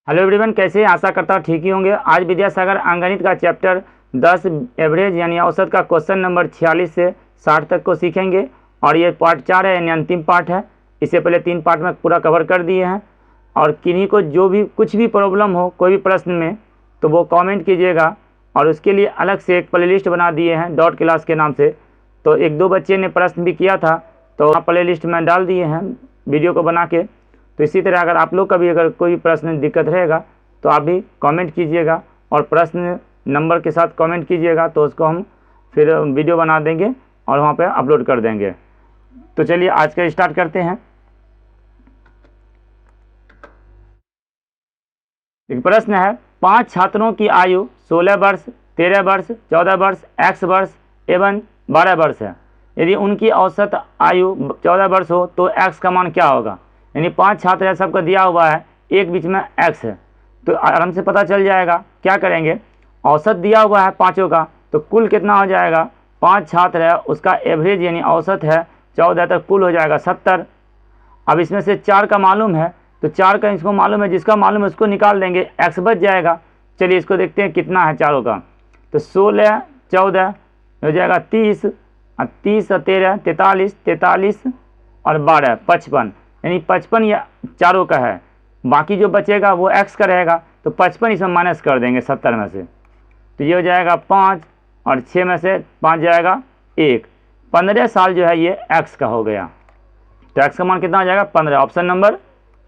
Hello everyone, कैसे हैं? आशा करता हूँ ठीक ही होंगे। आज विद्यासागर अंकगणित का चैप्टर 10 एवरेज यानी औसत का क्वेश्चन नंबर 46 से 60 तक को सीखेंगे और ये पार्ट 4 है यानी अंतिम पार्ट है। इससे पहले 3 पार्ट में पूरा कवर कर दिए हैं। और किन्हीं को जो भी कुछ भी प्रॉब्लम हो कोई भी प्रश्न में तो वो कॉमेंट कीजिएगा और उसके लिए अलग से एक प्ले लिस्ट बना दिए हैं डॉट क्लास के नाम से। तो 1-2 बच्चे ने प्रश्न भी किया था तो वहाँ प्ले लिस्ट में डाल दिए हैं वीडियो को बना के। तो इसी तरह अगर आप लोग का भी अगर कोई प्रश्न दिक्कत रहेगा तो आप भी कमेंट कीजिएगा और प्रश्न नंबर के साथ कमेंट कीजिएगा तो उसको हम फिर वीडियो बना देंगे और वहाँ पे अपलोड कर देंगे। तो चलिए आज का स्टार्ट करते हैं। एक प्रश्न है, 5 छात्रों की आयु 16 वर्ष, 13 वर्ष, 14 वर्ष, x वर्ष एवं 12 वर्ष है। यदि उनकी औसत आयु 14 वर्ष हो तो x का मान क्या होगा। यानी 5 छात्र है, सबको दिया हुआ है, एक बीच में x है तो आराम से पता चल जाएगा। क्या करेंगे, औसत दिया हुआ है पाँचों का तो कुल कितना हो जाएगा। 5 छात्र है उसका एवरेज यानी औसत है 14 तो कुल हो जाएगा 70। अब इसमें से 4 का मालूम है तो 4 का इसको मालूम है, जिसका मालूम है उसको निकाल देंगे, x बच जाएगा। चलिए इसको देखते हैं कितना है चारों का। तो 16 14 हो जाएगा 30 और 30 और 13 43 43 और 12 55 यानी 55 या चारों का है। बाकी जो बचेगा वो x का रहेगा तो 55 इसमें माइनस कर देंगे 70 में से। तो ये हो जाएगा 5 और 6 में से 5 जाएगा 1। 15 साल जो है ये x का हो गया। तो x का मान कितना हो जाएगा 15। ऑप्शन नंबर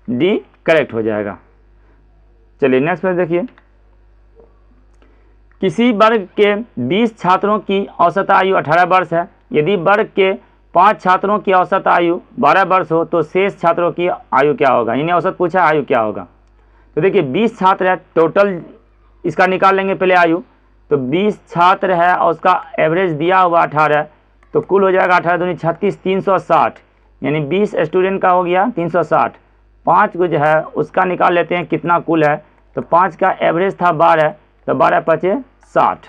डी करेक्ट हो जाएगा। चलिए नेक्स्ट में देखिए, किसी वर्ग के 20 छात्रों की औसत आयु 18 वर्ष है। यदि वर्ग के 5 छात्रों की औसत आयु 12 वर्ष हो तो शेष छात्रों की आयु क्या होगा। इन्हें औसत पूछा, आयु क्या होगा। तो देखिए 20 छात्र है, टोटल इसका निकाल लेंगे पहले आयु। तो 20 छात्र है और उसका एवरेज दिया हुआ 18 तो कुल हो जाएगा 18 दूनी 36 360 यानी 20 स्टूडेंट का हो गया 360। 5 को जो है उसका निकाल लेते हैं कितना कुल है। तो 5 का एवरेज था 12 तो 12 पचे 60,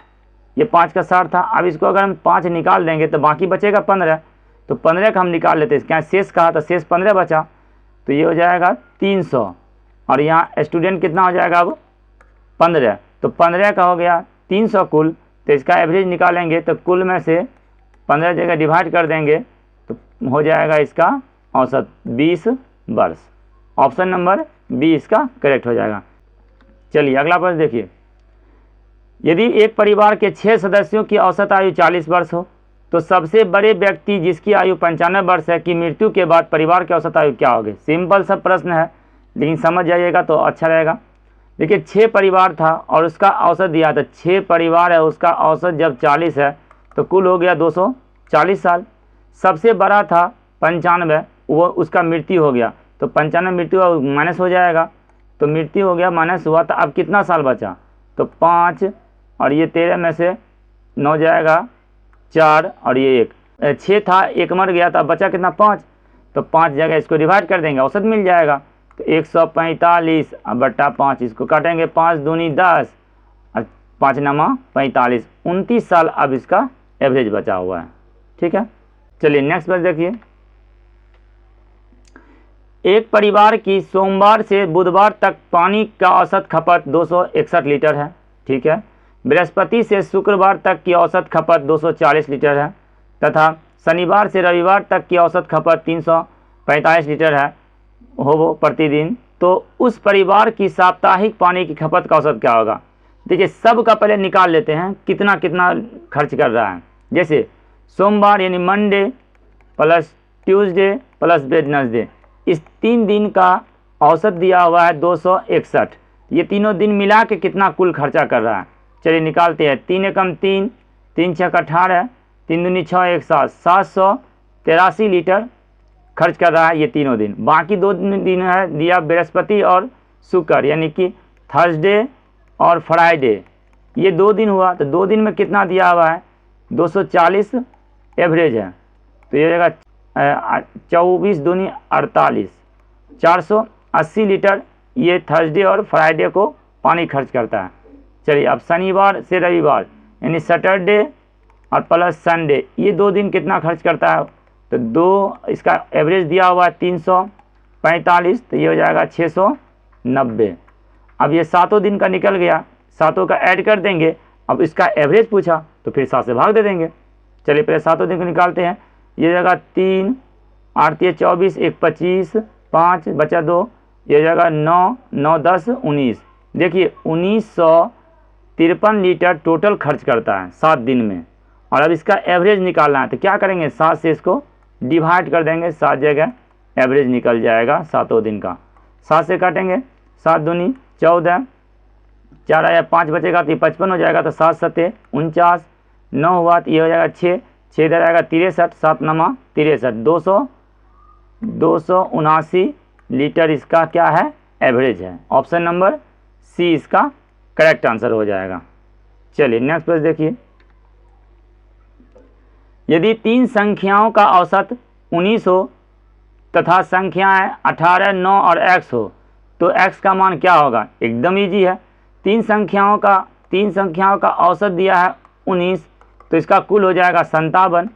ये 5 का 60 था। अब इसको अगर हम 5 निकाल देंगे तो बाकी बचेगा 15 तो 15 का हम निकाल लेते हैं, क्या शेष कहा तो शेष 15 बचा तो ये हो जाएगा 300 और यहाँ स्टूडेंट कितना हो जाएगा अब 15 तो 15 का हो गया 300 कुल। तो इसका एवरेज निकालेंगे तो कुल में से 15 जगह डिवाइड कर देंगे तो हो जाएगा इसका औसत 20 वर्ष। ऑप्शन नंबर बी इसका करेक्ट हो जाएगा। चलिए अगला प्रश्न देखिए, यदि एक परिवार के 6 सदस्यों की औसत आयु 40 वर्ष हो तो सबसे बड़े व्यक्ति जिसकी आयु 95 वर्ष है की मृत्यु के बाद परिवार की औसत आयु क्या होगी। सिंपल सा प्रश्न है लेकिन समझ जाइएगा तो अच्छा रहेगा। देखिए 6 परिवार था और उसका औसत दिया था, 6 परिवार है उसका औसत जब 40 है तो कुल हो गया 240 साल। सबसे बड़ा था 95, वो उसका मृत्यु हो गया तो 95 मृत्यु माइनस हो जाएगा तो मृत्यु हो गया माइनस हुआ। तो अब कितना साल बचा तो 5 और ये 13 में से 9 जाएगा 4 और ये 1, 6 था, 1 मर गया था, बचा कितना 5 तो 5 जगह इसको डिवाइड कर देंगे, औसत मिल जाएगा। तो 145 बट्टा 5 इसको काटेंगे, 5 दूनी 10 और 5 नमा 45, 29 साल अब इसका एवरेज बचा हुआ है। ठीक है, चलिए नेक्स्ट बात देखिए, एक परिवार की सोमवार से बुधवार तक पानी का औसत खपत 261 लीटर है। ठीक है, बृहस्पति से शुक्रवार तक की औसत खपत 240 लीटर है तथा शनिवार से रविवार तक की औसत खपत 345 लीटर है हो प्रतिदिन। तो उस परिवार की साप्ताहिक पानी की खपत का औसत क्या होगा। देखिए सब का पहले निकाल लेते हैं कितना कितना खर्च कर रहा है। जैसे सोमवार यानी Monday plus Tuesday plus Wednesday, इस 3 दिन का औसत दिया हुआ है 261। ये तीनों दिन मिला के कितना कुल खर्चा कर रहा है। चलिए निकालते हैं, 3 एकम 3, 3 छक 18, 3 दूनी 6 1 7, 783 लीटर खर्च कर रहा है ये तीनों दिन। बाकी 2 दिन है दिया बृहस्पति और शुक्र यानी कि थर्सडे और फ्राइडे, ये 2 दिन हुआ तो 2 दिन में कितना दिया हुआ है 240 एवरेज है तो ये हो जाएगा 24 दूनी 48, 480 लीटर ये थर्सडे और फ्राइडे को पानी खर्च करता है। चलिए अब शनिवार से रविवार यानी सैटरडे और प्लस संडे, ये 2 दिन कितना खर्च करता है तो 2 इसका एवरेज दिया हुआ है 345 तो ये हो जाएगा 690। अब ये 7 दिन का निकल गया, 7 का ऐड कर देंगे। अब इसका एवरेज पूछा तो फिर 7 से भाग दे देंगे। चलिए पहले 7 दिन को निकालते हैं। ये जगह 3 8 24 1 25 5 बचा 2, ये जगह 9 9 10 19। देखिए 1953 लीटर टोटल खर्च करता है 7 दिन में। और अब इसका एवरेज निकालना है तो क्या करेंगे, 7 से इसको डिवाइड कर देंगे, 7 जगह एवरेज निकल जाएगा 7 दिन का। 7 से काटेंगे, 7 दूनी 14, 4 आया 5 बचेगा तो ये 55 हो जाएगा, तो 7 7 49, 9 हुआ तो ये हो जाएगा 6, 6 इधर आएगा 63, 7 9 63, 279 लीटर इसका क्या है, एवरेज है। ऑप्शन नंबर सी इसका करेक्ट आंसर हो जाएगा। चलिए नेक्स्ट पेज देखिए। यदि 3 संख्याओं का औसत 19 हो तथा संख्याएं 18, 9 और x हो तो x का मान क्या होगा। एकदम इजी है। 3 संख्याओं का औसत दिया है 19, तो इसका कुल हो जाएगा 57,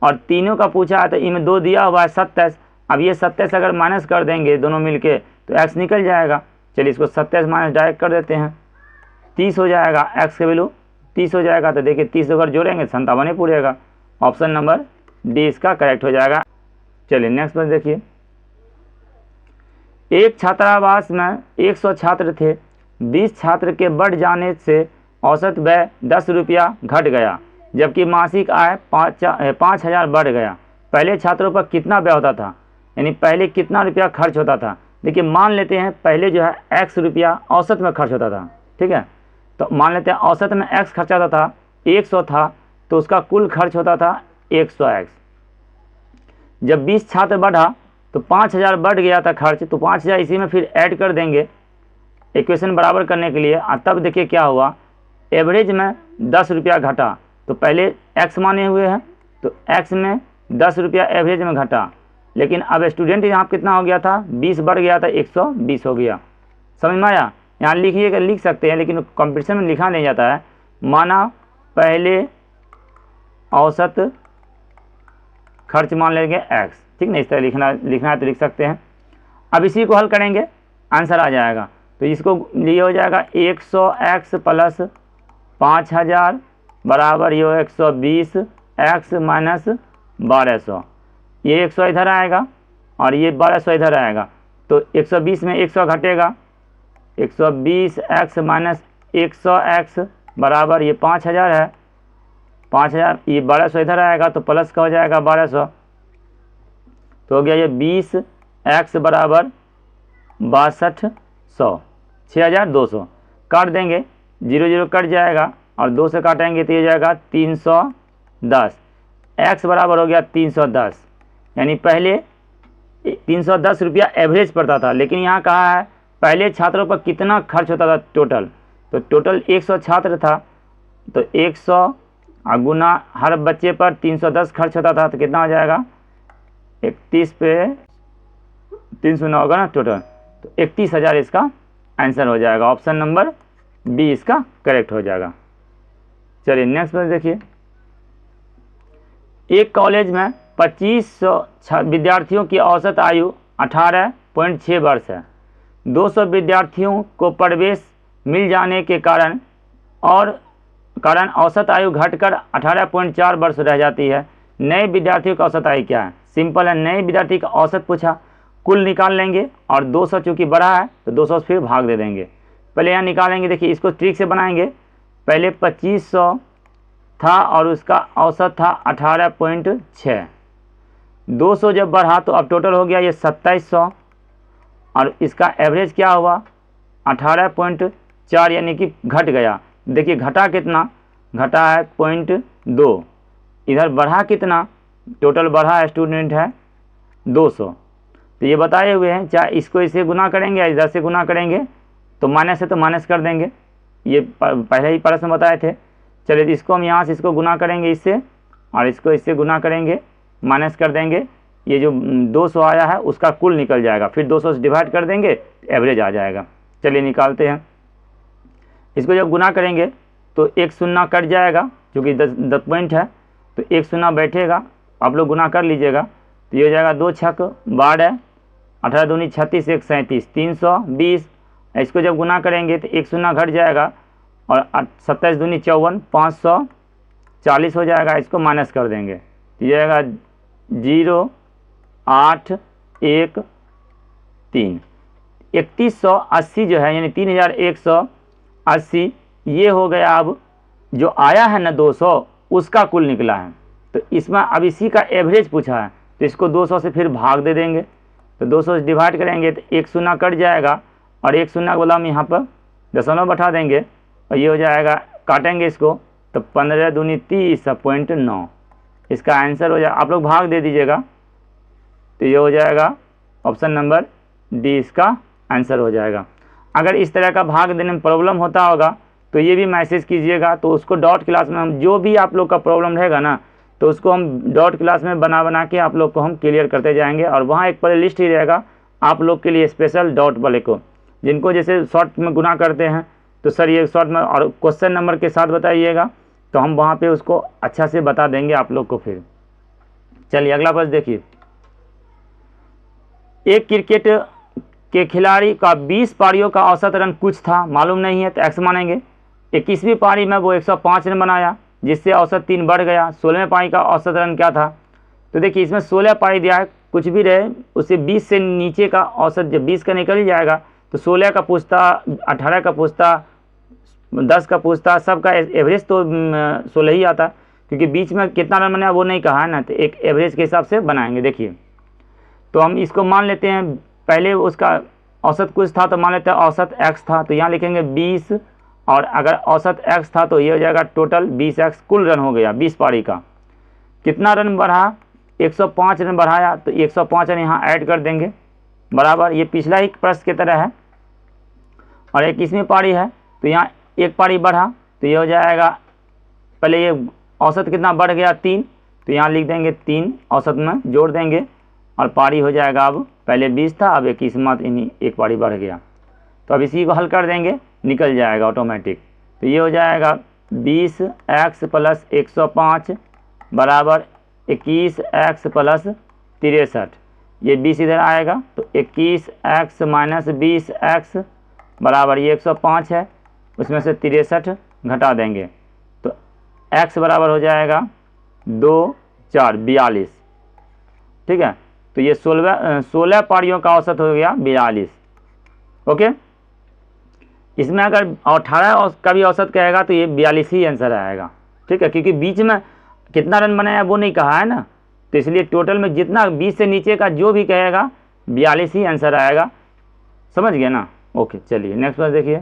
और तीनों का पूछा है तो इनमें 2 दिया हुआ है 27। अब ये 27 अगर माइनस कर देंगे दोनों मिलके तो x निकल जाएगा। चलिए इसको 27 माइनस डायरेक्ट कर देते हैं, 30 हो जाएगा, x की वैल्यू 30 हो जाएगा। तो देखिए 30 अगर जोड़ेंगे 57 ही पूरेगा। ऑप्शन नंबर डी इसका करेक्ट हो जाएगा। चलिए नेक्स्ट पर देखिए। एक छात्रावास में 100 छात्र थे, 20 छात्र के बढ़ जाने से औसत व्यय 10 रुपया घट गया, जबकि मासिक आय 5,000 बढ़ गया। पहले छात्रों पर कितना व्यय होता था, यानी पहले कितना रुपया खर्च होता था। देखिए मान लेते हैं पहले जो है x रुपया औसत में खर्च होता था, ठीक है। तो मान लेते हैं औसत में x खर्चा होता था, 100 था तो उसका कुल खर्च होता था 100x। जब 20 छात्र बढ़ा तो 5,000 बढ़ गया था खर्च, तो 5,000 इसी में फिर ऐड कर देंगे इक्वेशन बराबर करने के लिए। और तब देखिए क्या हुआ, एवरेज में 10 रुपया घटा। तो पहले x माने हुए हैं तो x में 10 रुपया एवरेज में घटा, लेकिन अब स्टूडेंट यहाँ कितना हो गया था, 20 बढ़ गया था 120 हो गया। समझ में आया। यहाँ लिखिएगा, लिख सकते हैं लेकिन कंपटीशन में लिखा नहीं जाता है। माना पहले औसत खर्च मान लेंगे x, ठीक ना, इस तरह लिखना है तो लिख सकते हैं। अब इसी को हल करेंगे आंसर आ जाएगा। तो इसको ये हो जाएगा 100x प्लस 5,000 बराबर ये 120x माइनस 1200। ये 100 इधर आएगा और ये 1200 इधर आएगा, तो 120 में 100 घटेगा, 120x माइनस 100x बराबर ये 5,000 है, 5,000 ये 1200 इधर आएगा तो प्लस का हो जाएगा 1200। तो हो गया ये 20x बराबर 6200, 6,200। काट देंगे, 0 0 कट जाएगा और 2 से काटेंगे तो ये जाएगा 310। x बराबर हो गया 310, यानी पहले 310 रुपया एवरेज पड़ता था, लेकिन यहाँ कहा है पहले छात्रों पर कितना खर्च होता था टोटल। तो टोटल 100 छात्र था तो 100 गुना हर बच्चे पर 310 खर्च होता था, तो कितना हो जाएगा 31 पे 300 होगा ना टोटल, तो 31,000 इसका आंसर हो जाएगा। ऑप्शन नंबर बी इसका करेक्ट हो जाएगा। चलिए नेक्स्ट पर देखिए। एक कॉलेज में 2500 विद्यार्थियों की औसत आयु 18.6 वर्ष है। 200 विद्यार्थियों को प्रवेश मिल जाने के कारण औसत आयु घटकर 18.4 वर्ष रह जाती है। नए विद्यार्थियों का औसत आयु क्या है। सिंपल है, नए विद्यार्थी का औसत पूछा, कुल निकाल लेंगे और 200 चूँकि बड़ा है तो 200 से फिर भाग दे देंगे। पहले यहाँ निकालेंगे, देखिए इसको ट्रिक से बनाएंगे। पहले 2500 था और उसका औसत था 18.6, 200 जब बढ़ा तो अब टोटल हो गया ये 2700 और इसका एवरेज क्या हुआ 18.4, यानी कि घट गया। देखिए घटा कितना, घटा है 0.2, इधर बढ़ा कितना, टोटल बढ़ा स्टूडेंट है 200। तो ये बताए हुए हैं, चाहे इसको इससे गुना करेंगे या इधर से गुना करेंगे तो माइनस है तो माइनस कर देंगे, ये पहले ही प्रश्न बताए थे। चलिए इसको हम यहाँ से इसको गुना करेंगे इससे और इसको इससे गुना करेंगे, माइनस कर देंगे, ये जो 200 आया है उसका कुल निकल जाएगा, फिर 200 से डिवाइड कर देंगे एवरेज आ जाएगा। चलिए निकालते हैं। इसको जब गुना करेंगे तो एक शून्य कट जाएगा, क्योंकि 10 पॉइंट है तो एक शून्य बैठेगा, आप लोग गुना कर लीजिएगा। तो ये हो जाएगा 2 छक 12, 18 दूनी 36, 1 37, 320 इसको जब गुना करेंगे तो 1 शून्य घट जाएगा और 27 दूनी 54, 540 हो जाएगा। इसको माइनस कर देंगे तो ये आएगा 0, 8, 1, 3। 3180 जो है यानी 3180 ये हो गया। अब जो आया है ना 200 उसका कुल निकला है। तो इसमें अब इसी का एवरेज पूछा है तो इसको 200 से फिर भाग दे देंगे। तो 200 से डिवाइड करेंगे तो 1 शून्य कट जाएगा और 1 शून्य को हम यहाँ पर दशमलव बैठा देंगे और ये हो जाएगा, काटेंगे इसको तो 15 दूनी 30.9 इसका आंसर हो जाएगा। आप लोग भाग दे दीजिएगा तो ये हो जाएगा ऑप्शन नंबर डी इसका आंसर हो जाएगा। अगर इस तरह का भाग देने में प्रॉब्लम होता होगा तो ये भी मैसेज कीजिएगा, तो उसको डॉट क्लास में हम जो भी आप लोग का प्रॉब्लम रहेगा ना तो उसको हम डॉट क्लास में बना के आप लोग को हम क्लियर करते जाएंगे। और वहाँ एक प्ले लिस्ट ही रहेगा आप लोग के लिए स्पेशल डॉट वाले को, जिनको जैसे शॉर्ट में गुना करते हैं तो सर ये शॉर्ट में और क्वेश्चन नंबर के साथ बताइएगा तो हम वहाँ पे उसको अच्छा से बता देंगे आप लोग को। फिर चलिए अगला प्रश्न देखिए। एक क्रिकेट के खिलाड़ी का 20 पारियों का औसत रन कुछ था, मालूम नहीं है तो एक्स मानेंगे। 21वीं पारी में वो 105 रन बनाया जिससे औसत 3 बढ़ गया। 16वें पारी का औसत रन क्या था? तो देखिए इसमें 16 पारी दिया है, कुछ भी रहे उससे 20 से नीचे का औसत, जब 20 का निकल ही जाएगा तो 16 का पूछता, 18 का पूछता, 10 का पूछता, सबका एवरेज तो 16 ही आता, क्योंकि बीच में कितना रन बनाया वो नहीं कहा है ना, तो एक एवरेज के हिसाब से बनाएंगे। देखिए तो हम इसको मान लेते हैं, पहले उसका औसत कुछ था तो मान लेते हैं औसत x था, तो यहाँ लिखेंगे 20 और अगर औसत x था तो ये हो जाएगा टोटल 20x, कुल रन हो गया 20 पारी का। कितना रन बढ़ा? 105 रन बढ़ाया तो 105 रन यहाँ ऐड कर देंगे बराबर, ये पिछला ही प्रश्न की तरह है। और 21वीं पारी है तो यहाँ एक पारी बढ़ा तो ये हो जाएगा, पहले ये औसत कितना बढ़ गया 3, तो यहाँ लिख देंगे 3 औसत में जोड़ देंगे और पारी हो जाएगा, अब पहले 20 था अब 21 मत इन्हीं एक पारी बढ़ गया। तो अब इसी को हल कर देंगे, निकल जाएगा ऑटोमेटिक। तो ये हो जाएगा 20x प्लस 105 बराबर 21x प्लस 63। ये 20 इधर आएगा तो 21x माइनस 20x बराबर ये 105 है, उसमें से 63 घटा देंगे तो x बराबर हो जाएगा 2, 4, 42। ठीक है, तो ये 16 पारियों का औसत हो गया 42। ओके, इसमें अगर 18 का भी औसत कहेगा तो ये 42 ही आंसर आएगा। ठीक है, क्योंकि बीच में कितना रन बनाया वो नहीं कहा है ना, तो इसलिए टोटल में जितना 20 से नीचे का जो भी कहेगा 42 ही आंसर आएगा। समझ गए ना? ओके, चलिए नेक्स्ट क्वेश्चन देखिए।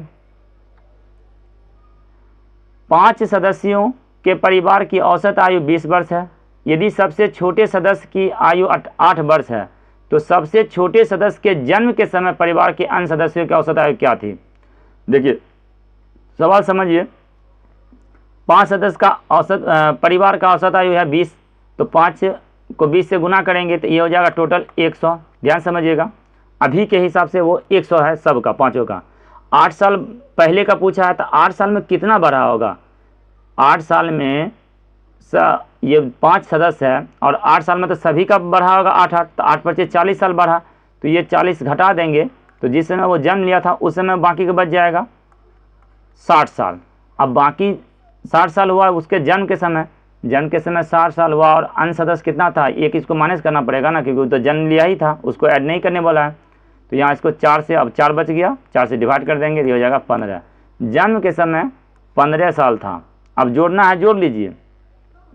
5 सदस्यों के परिवार की औसत आयु 20 वर्ष है। यदि सबसे छोटे सदस्य की आयु 8 वर्ष है तो सबसे छोटे सदस्य के जन्म के समय परिवार के अन्य सदस्यों की औसत आयु क्या थी? देखिए सवाल समझिए। 5 सदस्य का औसत परिवार का औसत आयु है 20, तो 5 को 20 से गुना करेंगे तो ये हो जाएगा टोटल 100। ध्यान समझिएगा, अभी के हिसाब से वो 100 है सबका, पाँचों का। 8 साल पहले का पूछा है तो 8 साल में कितना बढ़ा होगा? 8 साल में ये 5 सदस्य है और 8 साल में तो सभी का बढ़ा होगा 8 तो 8 × 40 साल बढ़ा, तो ये 40 घटा देंगे तो जिस समय वो जन्म लिया था उस समय बाकी का बच जाएगा 60 साल। अब बाकी 60 साल हुआ उसके जन्म के समय 60 साल हुआ और अन्य सदस्य कितना था, एक इसको माइनस करना पड़ेगा ना, क्योंकि वो तो जन्म लिया ही था, उसको ऐड नहीं करने वाला है। तो यहाँ इसको 4 से, अब 4 बच गया, 4 से डिवाइड कर देंगे, ये हो जाएगा 15। जन्म के समय 15 साल था, अब जोड़ना है जोड़ लीजिए।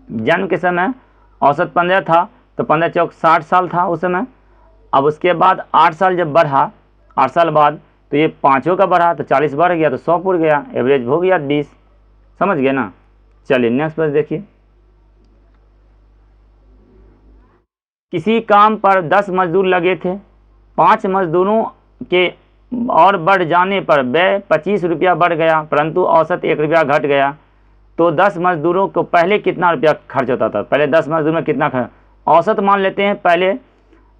जन्म के समय औसत 15 था तो 15 चौक 60 साल था उस समय। अब उसके बाद 8 साल जब बढ़ा, 8 साल बाद तो ये पाँचों का बढ़ा तो 40 बढ़ गया तो 100 पूर गया, एवरेज हो गया 20। समझ गए ना? चलिए नेक्स्ट प्रश्न देखिए। किसी काम पर 10 मजदूर लगे थे, 5 मजदूरों के और बढ़ जाने पर व्यय 25 रुपया बढ़ गया परंतु औसत 1 रुपया घट गया, तो 10 मजदूरों को पहले कितना रुपया खर्च होता था? पहले 10 मजदूर में कितना खर्च, औसत मान लेते हैं। पहले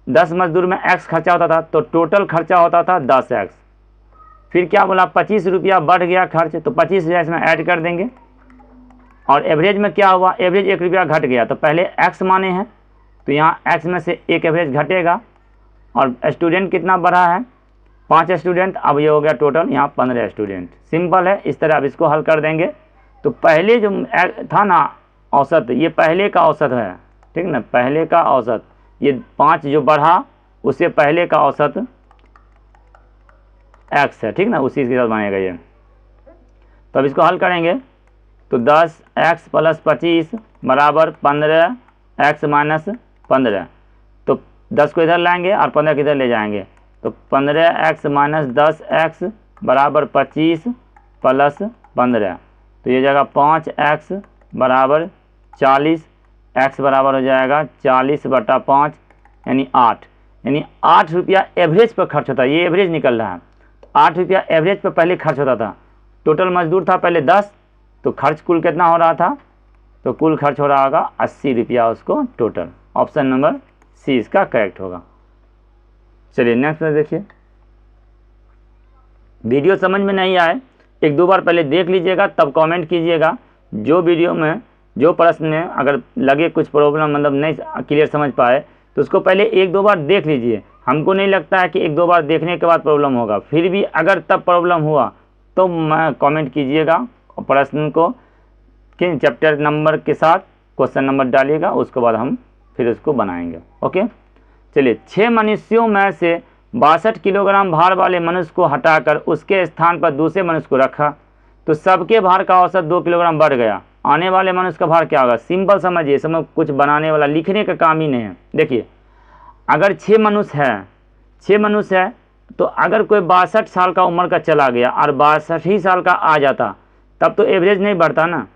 10 मजदूर में x खर्चा होता था तो टोटल खर्चा होता था 10x। फिर क्या बोला? 25 रुपया बढ़ गया खर्च, तो 25 रुपया इसमें ऐड कर देंगे। और एवरेज में क्या हुआ? एवरेज 1 रुपया घट गया, तो पहले x माने हैं तो यहाँ x में से 1 एवरेज घटेगा। और स्टूडेंट कितना बढ़ा है? 5 स्टूडेंट, अब ये हो गया टोटल यहाँ 15 स्टूडेंट। सिंपल है, इस तरह अब इसको हल कर देंगे। तो पहले जो था ना औसत, ये पहले का औसत है, ठीक ना, पहले का औसत, ये 5 जो बढ़ा उससे पहले का औसत x है, ठीक ना, उसी के साथ बनेगा ये। तो अब इसको हल करेंगे तो 10x + 25 बराबर 15x - 15। तो 10 को इधर लाएंगे और 15 को इधर ले जाएंगे, तो 15x - 10x बराबर 25 + 15। तो ये जाएगा 5x बराबर 40, x बराबर हो जाएगा 40/5 यानी 8। यानी 8 रुपया एवरेज पर खर्च होता है, ये एवरेज निकल रहा है। 8 रुपया एवरेज पर पहले खर्च होता था। टोटल मजदूर था पहले 10, तो खर्च कुल कितना हो रहा था, तो कुल खर्च हो रहा होगा 80 रुपया उसको टोटल। ऑप्शन नंबर सी इसका करेक्ट होगा। चलिए नेक्स्ट में देखिए। वीडियो समझ में नहीं आए 1-2 बार पहले देख लीजिएगा, तब कमेंट कीजिएगा। जो वीडियो में जो प्रश्न में अगर लगे कुछ प्रॉब्लम, मतलब नहीं क्लियर समझ पाए, तो उसको पहले 1-2 बार देख लीजिए। हमको नहीं लगता है कि 1-2 बार देखने के बाद प्रॉब्लम होगा, फिर भी अगर तब प्रॉब्लम हुआ तो मैं कमेंट कीजिएगा, प्रश्न को किन चैप्टर नंबर के साथ क्वेश्चन नंबर डालिएगा, उसके बाद हम फिर उसको बनाएंगे। ओके, चलिए। 6 मनुष्यों में से 62 किलोग्राम भार वाले मनुष्य को हटाकर उसके स्थान पर दूसरे मनुष्य को रखा, तो सबके भार का औसत 2 किलोग्राम बढ़ गया। आने वाले मनुष्य का भार क्या होगा? सिंपल समझिए, समय कुछ बनाने वाला लिखने का काम ही नहीं है। देखिए, अगर 6 मनुष्य है तो अगर कोई 62 साल का उम्र का चला गया और 62 ही साल का आ जाता, तब तो एवरेज नहीं बढ़ता ना।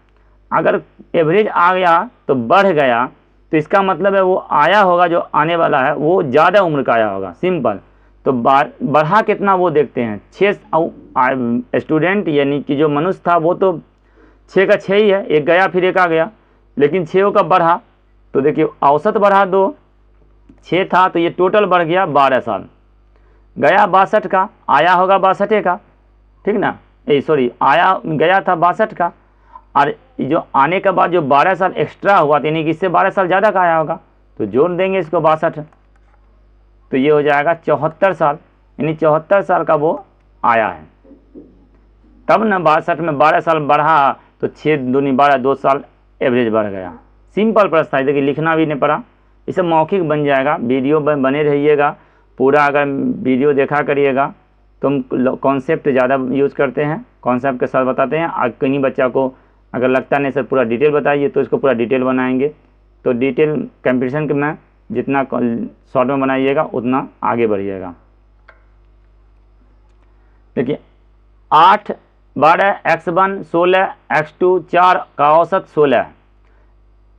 अगर एवरेज आ गया तो बढ़ गया, तो इसका मतलब है वो आया होगा, जो आने वाला है वो ज़्यादा उम्र का आया होगा। सिंपल। तो बढ़ा कितना वो देखते हैं। 6 स्टूडेंट यानी कि जो मनुष्य था वो तो 6 का 6 ही है, एक गया फिर एक आ गया, लेकिन 6 का बढ़ा, तो देखिए औसत बढ़ा 2, 6 था तो ये टोटल बढ़ गया 12 साल। गया 62 का, आया होगा 62 का, ठीक ना, आया गया था 62 का, और जो आने के बाद जो 12 साल एक्स्ट्रा हुआ, यानी कि इससे 12 साल ज़्यादा का आया होगा, तो जोड़ देंगे इसको 62, तो ये हो जाएगा 74 साल, यानी 74 साल का वो आया है। तब ना 62 में 12 साल बढ़ा, तो 6 दूनी 12, 2 साल एवरेज बढ़ गया। सिंपल प्रश्न है, देखिए लिखना भी नहीं पड़ा, इसे मौखिक बन जाएगा। वीडियो बने रहिएगा पूरा, अगर वीडियो देखा करिएगा तो हम कॉन्सेप्ट ज़्यादा यूज़ करते हैं, कॉन्सेप्ट के साथ बताते हैं। और कहीं बच्चा को अगर लगता नहीं सर पूरा डिटेल बताइए, तो इसको पूरा डिटेल बनाएंगे। तो डिटेल कंपटीशन के में जितना शॉर्ट में बनाइएगा उतना आगे बढ़िएगा। देखिए 8, 12, x1 16, x2 4 का औसत 16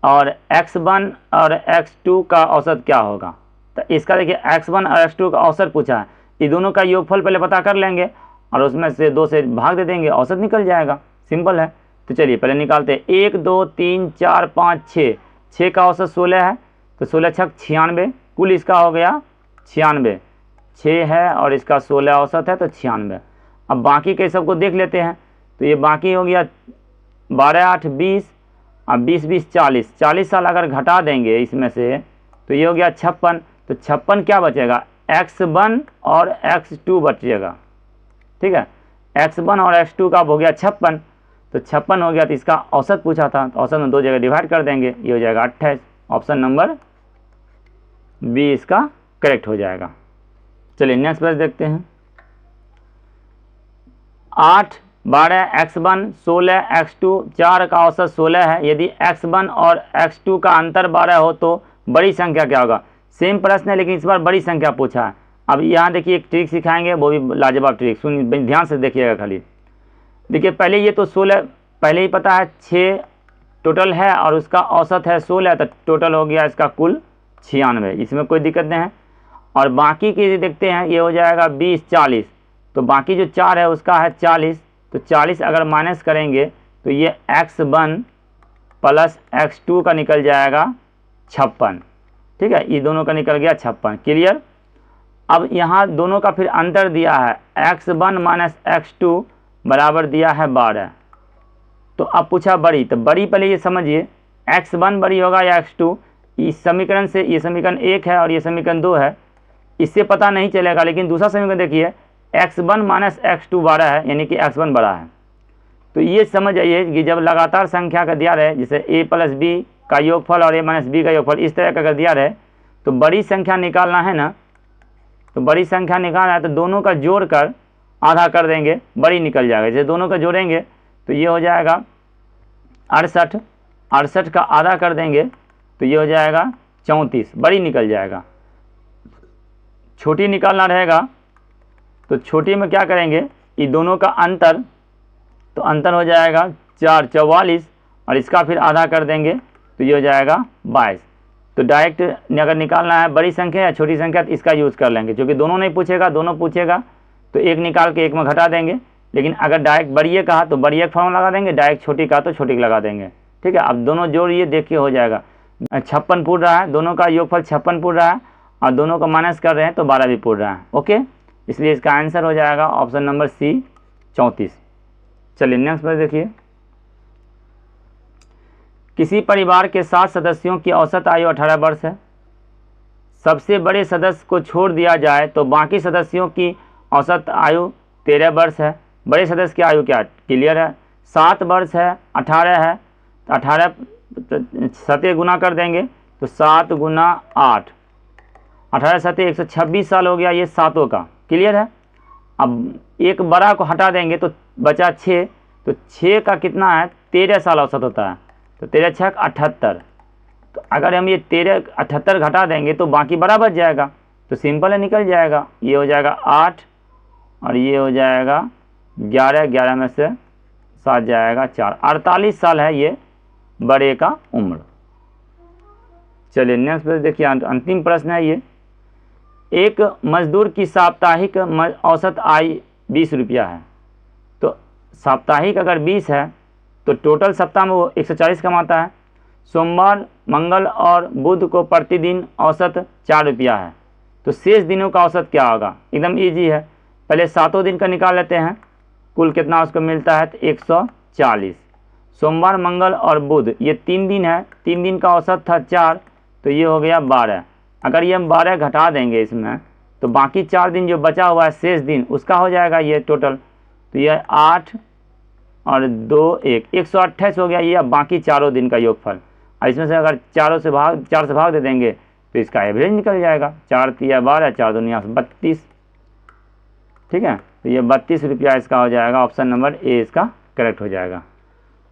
और x1 और x2 का औसत क्या होगा? तो इसका देखिए x1 और x2 का औसत पूछा है, ये दोनों का योगफल पहले पता कर लेंगे और उसमें से 2 से भाग दे देंगे, औसत निकल जाएगा। सिंपल है। तो चलिए पहले निकालते हैं। 1 2 3 4 5 6, 6 का औसत 16 है, तो 16 छक 96, कुल इसका हो गया 96। 6 है और इसका 16 औसत है, तो 96। अब बाकी के सबको देख लेते हैं। तो ये बाकी हो गया 12 8 20, अब 20 20 40, 40 साल अगर घटा देंगे इसमें से, तो ये हो गया 56। तो 56 क्या बचेगा? x1 और x2 बचेगा, ठीक है। x1 और x2 का हो गया 56, तो 56 हो गया, तो इसका औसत पूछा था, तो औसत में 2 जगह डिवाइड कर देंगे, ये हो जाएगा 28। ऑप्शन नंबर बी इसका करेक्ट हो जाएगा। चलिए नेक्स्ट पेज देखते हैं। 8 12 x1 16 x2 4 का औसत 16 है। यदि x1 और x2 का अंतर 12 हो तो बड़ी संख्या क्या होगा? सेम प्रश्न है, लेकिन इस बार बड़ी संख्या पूछा है। अब यहाँ देखिए एक ट्रिक सिखाएंगे, वो भी लाजवाब ट्रिक, सुनिए ध्यान से देखिएगा खाली। देखिए पहले ये तो 16 पहले ही पता है, 6 टोटल है और उसका औसत है 16, तो टोटल हो गया इसका कुल 96, इसमें कोई दिक्कत नहीं है। और बाकी की देखते हैं, ये हो जाएगा 20 40, तो बाकी जो 4 है उसका है 40, तो 40 अगर माइनस करेंगे तो ये x1 प्लस x2 का निकल जाएगा 56, ठीक है, ये दोनों का निकल गया 56। क्लियर। अब यहाँ दोनों का फिर अंतर दिया है, x1 माइनस x2 बराबर दिया है 12। तो अब पूछा बड़ी, तो बड़ी पहले ये समझिए, x1 बड़ी होगा या x2। इस समीकरण से ये समीकरण 1 है और ये समीकरण 2 है, इससे पता नहीं चलेगा, लेकिन दूसरा समीकरण देखिए x1 माइनस x2 12 है, यानी कि x1 बड़ा है। तो ये समझ आइए कि जब लगातार संख्या का दिया रहे, जैसे a प्लस बी का योगफल और a माइनस बी का योगफल, इस तरह का अगर दिया रहे तो बड़ी संख्या निकालना है ना, तो बड़ी संख्या निकालना है तो दोनों का जोड़ कर आधा कर देंगे, बड़ी निकल जाएगा। जैसे दोनों का जोड़ेंगे तो ये हो जाएगा 68, 68 का आधा कर देंगे तो ये हो जाएगा 34, बड़ी निकल जाएगा। छोटी निकालना रहेगा तो छोटी में क्या करेंगे, ये दोनों का अंतर, तो अंतर हो जाएगा 4 44, और इसका फिर आधा कर देंगे तो ये हो जाएगा 22। तो डायरेक्ट अगर निकालना है बड़ी संख्या या छोटी संख्या तो इसका यूज़ कर लेंगे, क्योंकि दोनों नहीं पूछेगा, दोनों पूछेगा तो एक निकाल के एक में घटा देंगे। लेकिन अगर डायरेक्ट बड़ी कहा तो बड़ी फॉर्मूला लगा देंगे, डायरेक्ट छोटी कहा तो छोटी लगा देंगे। ठीक है, अब दोनों जोड़िए, देखिए हो जाएगा 56 पूर रहा है, दोनों का योगफल 56 पूर रहा है, और दोनों को माइनस कर रहे हैं तो 12 भी पूर रहा है। ओके, इसलिए इसका आंसर हो जाएगा ऑप्शन नंबर सी 34। चलिए नेक्स्ट पर देखिए, किसी परिवार के 7 सदस्यों की औसत आयु 18 वर्ष है। सबसे बड़े सदस्य को छोड़ दिया जाए तो बाकी सदस्यों की औसत आयु 13 वर्ष है। बड़े सदस्य की आयु क्या क्लियर है, 7 वर्ष है, 18 है, तो 18 सते गुना कर देंगे तो 7 गुना 8, 18 सते 126 साल हो गया ये सातों का, क्लियर है। अब एक बड़ा को हटा देंगे तो बचा 6, तो 6 का कितना है 13 साल औसत होता है, तो 13 6 78। तो अगर हम ये 13 78 घटा देंगे तो बाकी बड़ा बच जाएगा, तो सिंपल है निकल जाएगा। ये हो जाएगा 8 और ये हो जाएगा 11, 11 में से 7 जाएगा 4, 48 साल है ये बड़े का उम्र। चलिए नेक्स्ट प्रश्न देखिए, अंतिम प्रश्न है ये। एक मजदूर की साप्ताहिक औसत आय 20 रुपया है। तो साप्ताहिक अगर 20 है तो टोटल सप्ताह में वो 140 कमाता है। सोमवार, मंगल और बुध को प्रतिदिन औसत 4 रुपया है, तो शेष दिनों का औसत क्या होगा। एकदम इजी है, पहले 7 दिन का निकाल लेते हैं, कुल कितना उसको मिलता है तो 140। सोमवार, मंगल और बुध ये 3 दिन है, 3 दिन का औसत था 4, तो ये हो गया 12। अगर ये हम 12 घटा देंगे इसमें तो बाकी 4 दिन जो बचा हुआ है शेष दिन उसका हो जाएगा ये टोटल, तो ये 8 और 2 1 128 हो गया ये। अब बाकी चारों दिन का योगफल, और इसमें से अगर 4 से भाग दे देंगे तो इसका एवरेज निकल जाएगा। 4 3 12, 4 दूनी 32, ठीक है। तो ये 32 रुपया इसका हो जाएगा, ऑप्शन नंबर ए इसका करेक्ट हो जाएगा।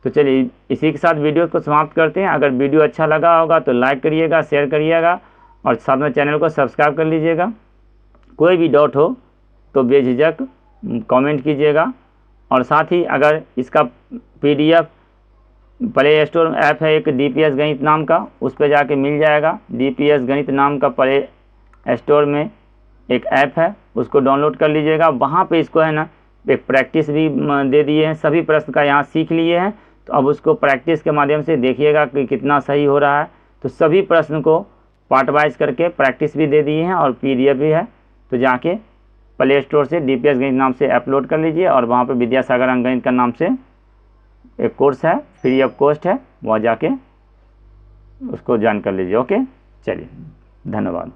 तो चलिए इसी के साथ वीडियो को समाप्त करते हैं। अगर वीडियो अच्छा लगा होगा तो लाइक करिएगा, शेयर करिएगा और साथ में चैनल को सब्सक्राइब कर लीजिएगा। कोई भी डाउट हो तो बेझिझक कमेंट कीजिएगा, और साथ ही अगर इसका PDF प्ले स्टोर ऐप है एक DPS गणित नाम का, उस पर जाके मिल जाएगा। DPS गणित नाम का प्ले स्टोर में एक ऐप है, उसको डाउनलोड कर लीजिएगा। वहाँ पे इसको है ना एक प्रैक्टिस भी दे दिए हैं, सभी प्रश्न का यहाँ सीख लिए हैं, तो अब उसको प्रैक्टिस के माध्यम से देखिएगा कि कितना सही हो रहा है। तो सभी प्रश्न को पार्ट वाइज करके प्रैक्टिस भी दे दिए हैं और PDF भी है, तो जाके प्ले स्टोर से DPS गणित नाम से अपलोड कर लीजिए, और वहाँ पे विद्यासागर अंकगणित का नाम से एक कोर्स है, फ्री ऑफ कॉस्ट है, वहाँ जाके उसको ज्वाइन कर लीजिए। ओके, चलिए धन्यवाद।